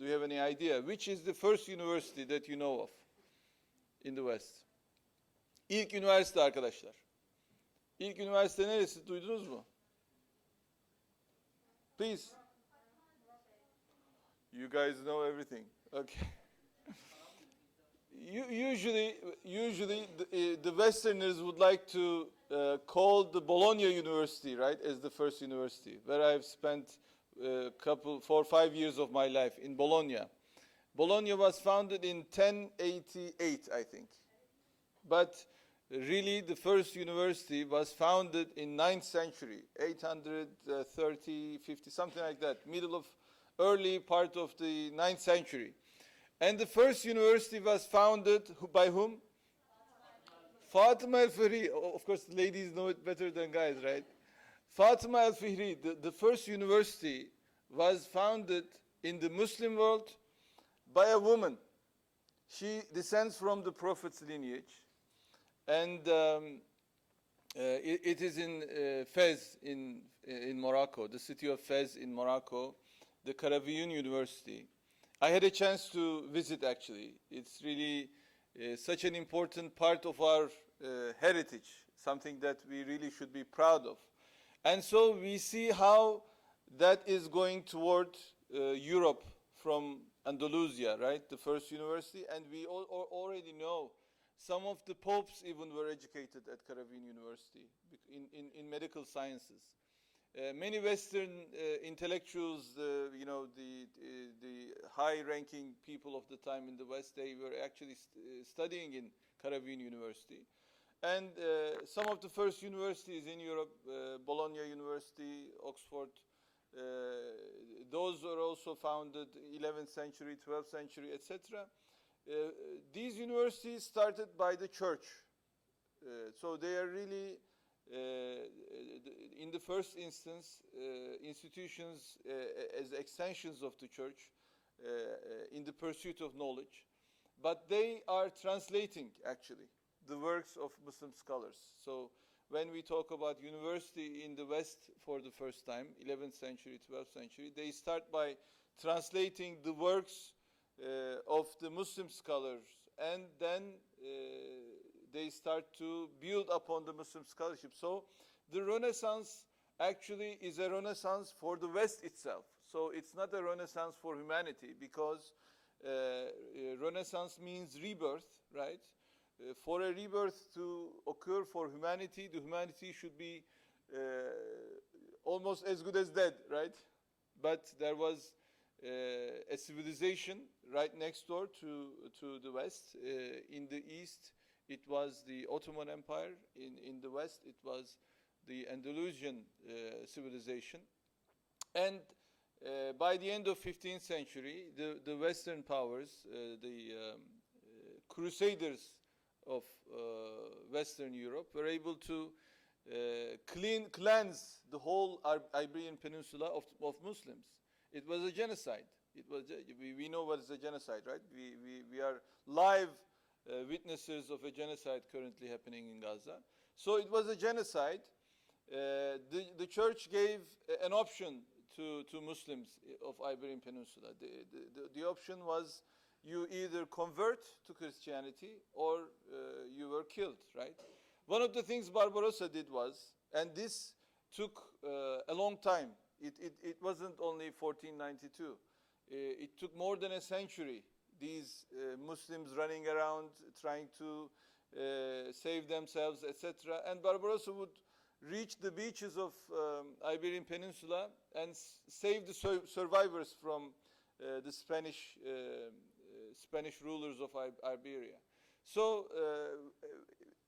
Do you have any idea? Which is the first university that you know of in the West? İlk üniversite arkadaşlar. İlk üniversite neresi? Duydunuz mu? Please. You guys know everything. Okay. Usually the Westerners would like to call the Bologna University, right, as the first university, where I've spent 4 or 5 years of my life in Bologna. Bologna was founded in 1088, I think. But really the first university was founded in 9th century, 830, 50, something like that, early part of the 9th century. And the first university was founded by whom? Fatima al-Fihri. Of course, the ladies know it better than guys, right? Fatima al-Fihri, the first university, was founded in the Muslim world by a woman. She descends from the Prophet's lineage. And it is in Fez in Morocco, the city of Fez in Morocco, the Karaviyun University. I had a chance to visit, actually. It's really such an important part of our heritage, something that we really should be proud of. And so we see how that is going toward Europe from Andalusia, right, the first university. And we already know some of the popes even were educated at Karaviyun University in medical sciences. Many Western intellectuals, the high-ranking people of the time in the West, they were actually studying in Karaviyun University. And some of the first universities in Europe, Bologna University, Oxford, those were also founded 11th century, 12th century, etc. These universities started by the church. So they are really, in the first instance, institutions as extensions of the church in the pursuit of knowledge. But they are translating, actually, the works of Muslim scholars. So when we talk about university in the West for the first time, 11th century, 12th century, they start by translating the works of the Muslim scholars, and then they start to build upon the Muslim scholarship. So the Renaissance actually is a Renaissance for the West itself. So it's not a Renaissance for humanity, because Renaissance means rebirth, right? For a rebirth to occur for humanity, the humanity should be almost as good as dead, right? But there was a civilization right next door to the West. In the East, it was the Ottoman Empire. In the West, it was the Andalusian civilization. And by the end of 15th century, the Western powers, the crusaders of Western Europe, were able to cleanse the whole Iberian Peninsula of Muslims. It was a genocide. We know what is a genocide, right? We are live witnesses of a genocide currently happening in Gaza. So it was a genocide. The church gave an option to Muslims of Iberian Peninsula. The option was you either convert to Christianity or you were killed, right? One of the things Barbarossa did was, and this took a long time. It wasn't only 1492. It took more than a century. These Muslims running around trying to save themselves, etc. And Barbarossa would reach the beaches of Iberian Peninsula and save the survivors from the Spanish rulers of Iberia. So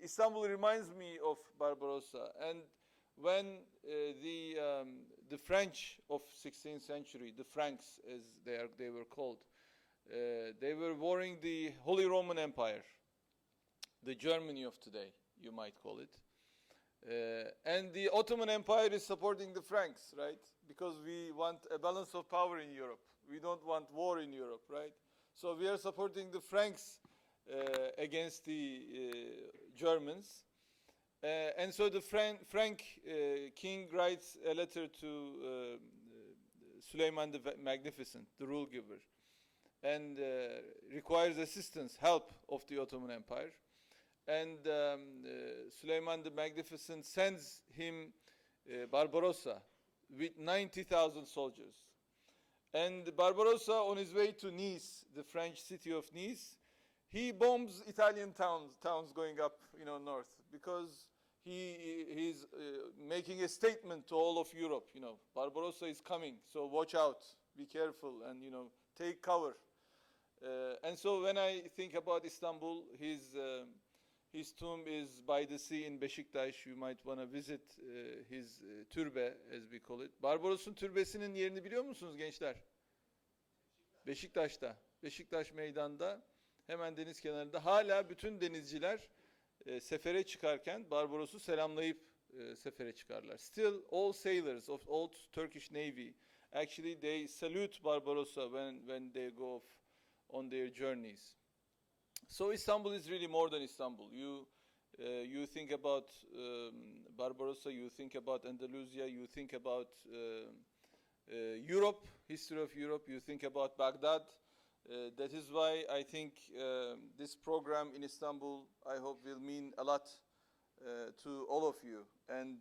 Istanbul reminds me of Barbarossa. And when the French of 16th century, the Franks as they were called, they were warring the Holy Roman Empire, the Germany of today, you might call it. And the Ottoman Empire is supporting the Franks, right? Because we want a balance of power in Europe. We don't want war in Europe, right? So we are supporting the Franks against the Germans. And so the Frank king writes a letter to Suleiman the Magnificent, the rule giver. and requires assistance, help of the Ottoman Empire. And Süleyman the Magnificent sends him Barbarossa with 90,000 soldiers. And Barbarossa, on his way to Nice, the French city of Nice, he bombs Italian towns going up, north, because he's making a statement to all of Europe. Barbarossa is coming, so watch out, be careful, and take cover. And so when I think about Istanbul, his tomb is by the sea in Beşiktaş. You might want to visit his türbe, as we call it. Barbaros'un türbesinin yerini biliyor musunuz gençler? Beşiktaş'ta. Beşiktaş meydanda, hemen deniz kenarında. Hala bütün denizciler sefere çıkarken Barbaros'u selamlayıp sefere çıkarlar. Still, all sailors of old Turkish Navy, actually they salute Barbarossa when they go off on their journeys. So Istanbul is really more than Istanbul. You think about Barbarossa, you think about Andalusia, you think about Europe, history of Europe, you think about Baghdad. That is why I think this program in Istanbul, I hope, will mean a lot to all of you. And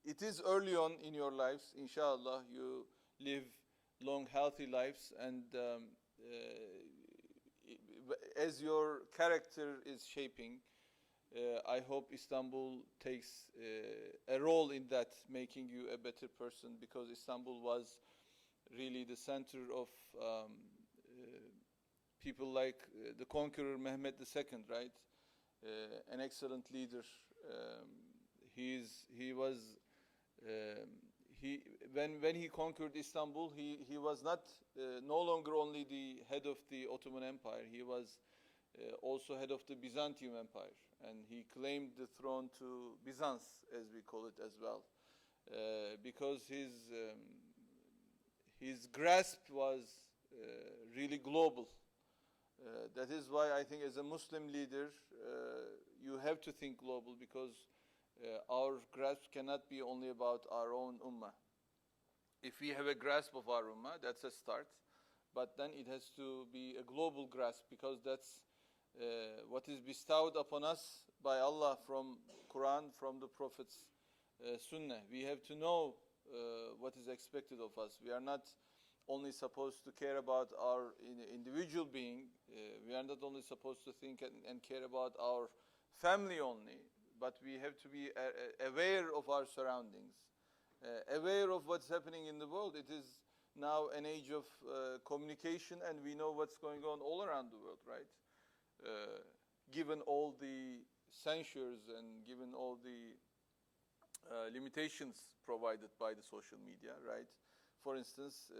it is early on in your lives. Inshallah, you live long, healthy lives, and as your character is shaping, I hope Istanbul takes a role in that, making you a better person, because Istanbul was really the center of people like the conqueror Mehmed II, right? An excellent leader. When he conquered Istanbul, he was not no longer only the head of the Ottoman Empire. He was also head of the Byzantium Empire, and he claimed the throne to Byzance, as we call it as well, because his grasp was really global. That is why I think, as a Muslim leader, you have to think global, because our grasp cannot be only about our own ummah. If we have a grasp of our ummah, that's a start, but then it has to be a global grasp, because that's what is bestowed upon us by Allah from Quran, from the Prophet's Sunnah. We have to know what is expected of us. We are not only supposed to care about our individual being. We are not only supposed to think and care about our family only, but we have to be aware of our surroundings, aware of what's happening in the world. It is now an age of communication, and we know what's going on all around the world, right? Given all the censures and given all the limitations provided by the social media, right? For instance,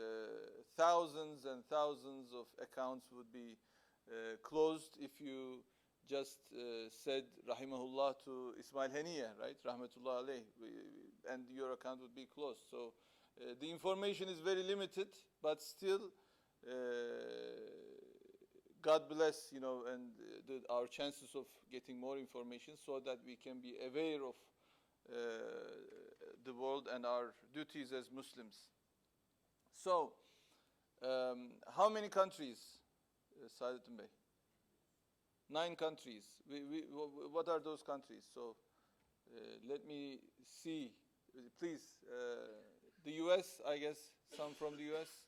thousands and thousands of accounts would be closed if you just said Rahimahullah to Ismail Haniya, right? Rahmatullah alayh, and your account would be closed. So the information is very limited, but still, God bless, and our chances of getting more information, so that we can be aware of the world and our duties as Muslims. So, how many countries, Saadettin Bey? 9 countries. What are those countries? So, let me see. Please, the US, I guess, some from the US.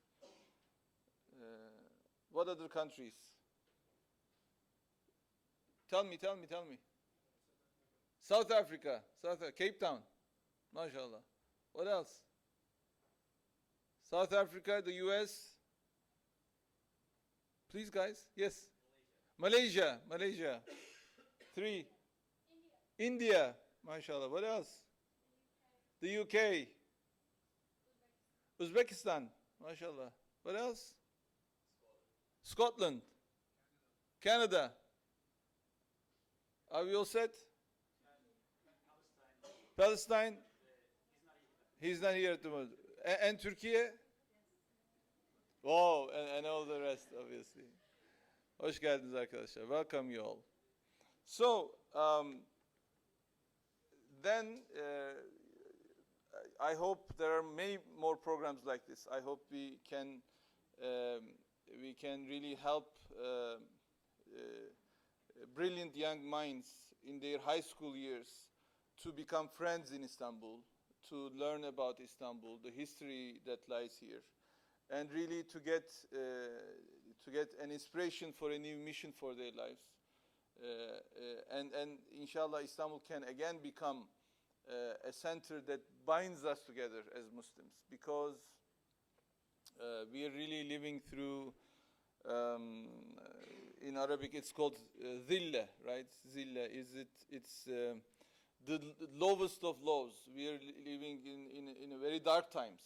What other countries? Tell me. South Africa, Cape Town, mashallah. What else? South Africa, the US. Please, guys. Yes. Malaysia. 3. India, mashallah. What else? The UK. Uzbekistan, mashallah. What else? Scotland. Canada. Are we all set? Palestine. He's not here at the moment. And Turkey? Oh, and all the rest, obviously. Hoş geldiniz arkadaşlar. Welcome you all. So, then I hope there are many more programs like this. I hope we we can really help brilliant young minds in their high school years to become friends in Istanbul, to learn about Istanbul, the history that lies here, and really to get an inspiration for a new mission for their lives. And inshallah, Istanbul can again become a center that binds us together as Muslims, because we are really living through, in Arabic it's called zilla, right? Zilla it's the lowest of lows. We are living in a very dark times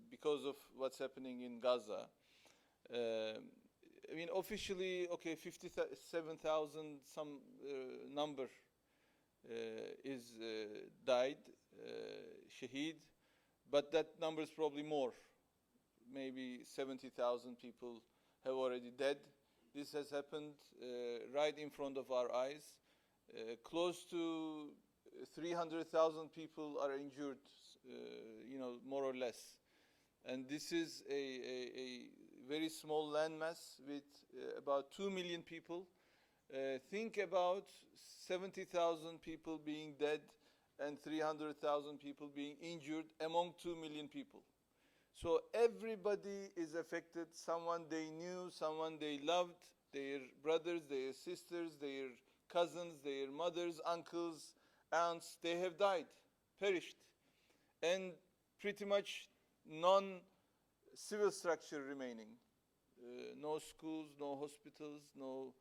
because of what's happening in Gaza. I mean, officially, okay, 57,000 some number is died, shaheed, but that number is probably more. Maybe 70,000 people have already dead. This has happened right in front of our eyes. Close to 300,000 people are injured, more or less. And this is a very small landmass with about 2 million people. Think about 70,000 people being dead and 300,000 people being injured among 2 million people. So everybody is affected, someone they knew, someone they loved, their brothers, their sisters, their cousins, their mothers, uncles, aunts, they have died, perished. And pretty much non-civil structure remaining. No schools, no hospitals, no